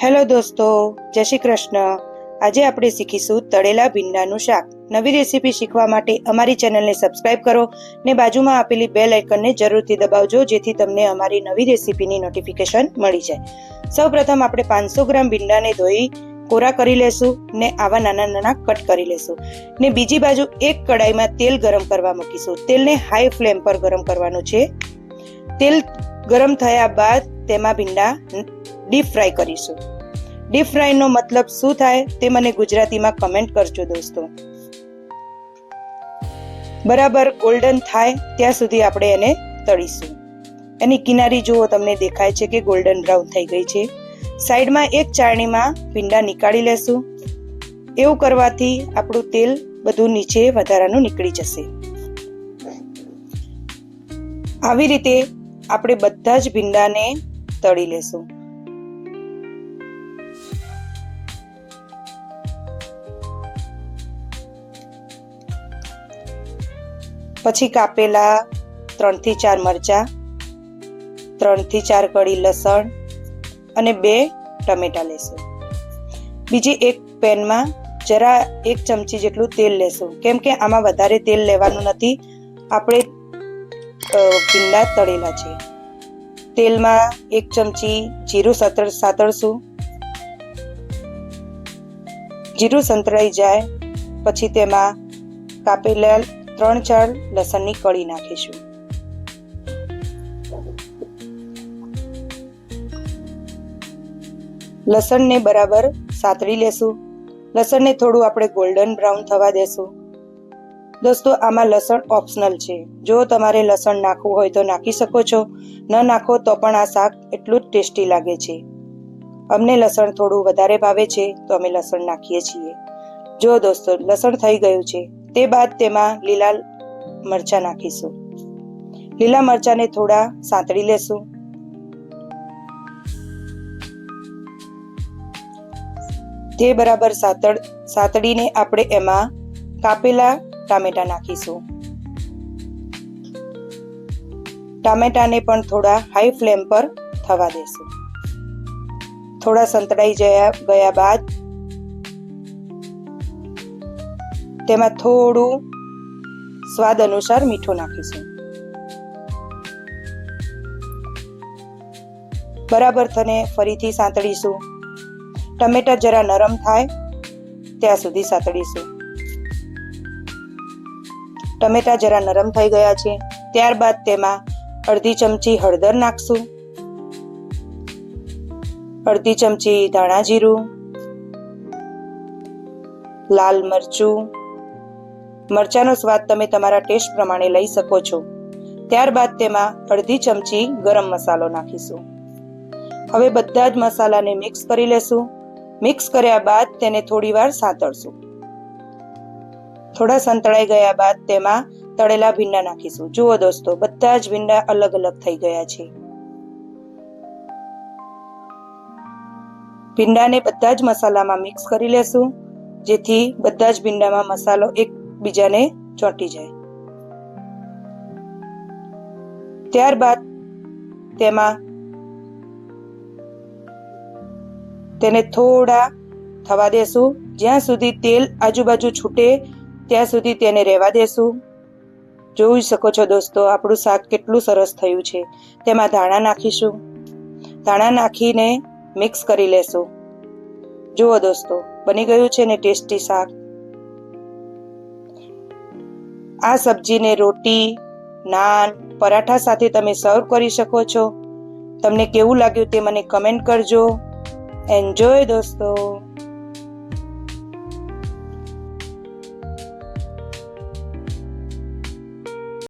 Hello દોસ્તો, જય શ્રી કૃષ્ણ. આજે આપણે શીખીશું તળેલા ભીંડાનું શાક. નવી રેસીપી શીખવા માટે અમારી ચેનલને સબસ્ક્રાઇબ કરો ને બાજુમાં આપેલી બેલ આઇકનને જરૂરથી દબાવજો, જેથી તમને અમારી નવી રેસીપીની નોટિફિકેશન મળી જાય. સૌપ્રથમ આપણે 500 ગ્રામ ભીંડાને ધોઈ કોરા કરી લેશું ને આવા નાના નાના કટ કરી લેશું. ને બીજી બાજુ એક કડાઈમાં તેલ ગરમ કરવા મૂકીશું. તેલને હાઈ ફ્લેમ પર ગરમ કરવાનું છે. તેલ ગરમ થયા બાદ તેમાં ભીંડા ડીપ ફ્રાય કરીશું. ડીપ ફ્રાયનો મતલબ શું થાય તે મને ગુજરાતીમાં કમેન્ટ કરજો દોસ્તો. બરાબર ગોલ્ડન થાય ત્યાં સુધી આપણે એને તળીશું. એની કિનારી જુઓ, તમને દેખાય છે કે ગોલ્ડન બ્રાઉન થઈ ગઈ છે. સાઈડમાં એક ચાળણીમાં ભીંડા નીકાળી લેશું. એવું કરવાથી આપણું તેલ બધું નીચે વધારાનું નીકળી જશે. આવી રીતે આપણે બધા જ ભીંડાને તળી લેશું. પછી કાપેલા 3 થી 4 મરચાં, 3 થી 4 કળી લસણ અને 2 ટમેટા લેશું. બીજી એક પેનમાં જરા 1 ચમચી જેટલું તેલ લેશું, કેમ કે આમાં વધારે તેલ લેવાનું નથી, આપણે ભીંડા તળેલા છે. તેલમાં 1 ચમચી જીરું સાતળશું. જીરું સંતળાઈ જાય પછી તેમાં કાપેલા 3-4 લસણની કળી નાખીશું. લસણને બરાબર સાતળી લેશું. લસણને થોડું આપણે ગોલ્ડન બ્રાઉન થવા દેશું. દોસ્તો, આમાં લસણ ઓપ્શનલ છે. જો તમારે લસણ નાખવું હોય તો નાખી શકો છો, ન નાખો તો પણ આ શાક એટલું જ ટેસ્ટી લાગે છે. અમને લસણ થોડું વધારે ભાવે છે તો અમે લસણ નાખીએ છીએ. જો દોસ્તો, લસણ થઈ ગયું છે. તે બાદ તેમાં લીલા મરચાં નાખીશું. લીલા મરચાંને થોડા સાંતળી લેશું. તે બરાબર સાતળીને આપણે એમાં કાપેલા ટામેટા નાખીશું. ટામેટાને પણ થોડા હાઈ ફ્લેમ પર થવા દેશું. થોડા સંતળાઈ ગયા બાદ તેમાં થોડું સ્વાદ અનુસાર મીઠું નાખીશું. બરાબર થને ફરીથી સાંતળીશું. ટમેટા જરા નરમ થાય ત્યાં સુધી સાંતળીશું. ટમેટા જરા નરમ થઈ ગયા છે. ત્યારબાદ તેમાં અડધી ચમચી હળદર નાખશું, અડધી ચમચી ધાણા જીરું, લાલ મરચું. મરચાંનો સ્વાદ તમે તમારા ટેસ્ટ પ્રમાણે લઈ શકો છો. ત્યારબાદ તેમાં અડધી ચમચી ગરમ મસાલો નાખીશું. હવે બધા જ મસાલાને મિક્સ કરી લેશું. મિક્સ કર્યા બાદ તેને થોડી વાર સાંતળશું. થોડા સંતળાઈ ગયા બાદ તેમાં તળેલા ભીંડા નાખીશું. જુઓ દોસ્તો, બધા જ ભીંડા અલગ અલગ થઈ ગયા છે. ભીંડાને બધા જ મસાલામાં મિક્સ કરી લેશું, જેથી બધા જ ભીંડામાં મસાલો એકબીજાને ચોંટી જાય. ત્યારબાદ તેમાં તેને થોડા થવા દેશું. જ્યાં સુધી તેલ આજુબાજુ છૂટે ત્યાં સુધી તેને રહેવા દેશું. જોઈ શકો છો દોસ્તો, આપણું શાક કેટલું સરસ થયું છે. તેમાં ધાણા નાખીશું. ધાણા નાખીને મિક્સ કરી લેશું. જુઓ દોસ્તો, બની ગયું છે ને ટેસ્ટી શાક. આ સબ્જીને રોટી, નાન, પરાઠા સાથે તમે સર્વ કરી શકો છો. તમને કેવું લાગ્યું તે મને કમેન્ટ કરજો. એન્જોય દોસ્તો.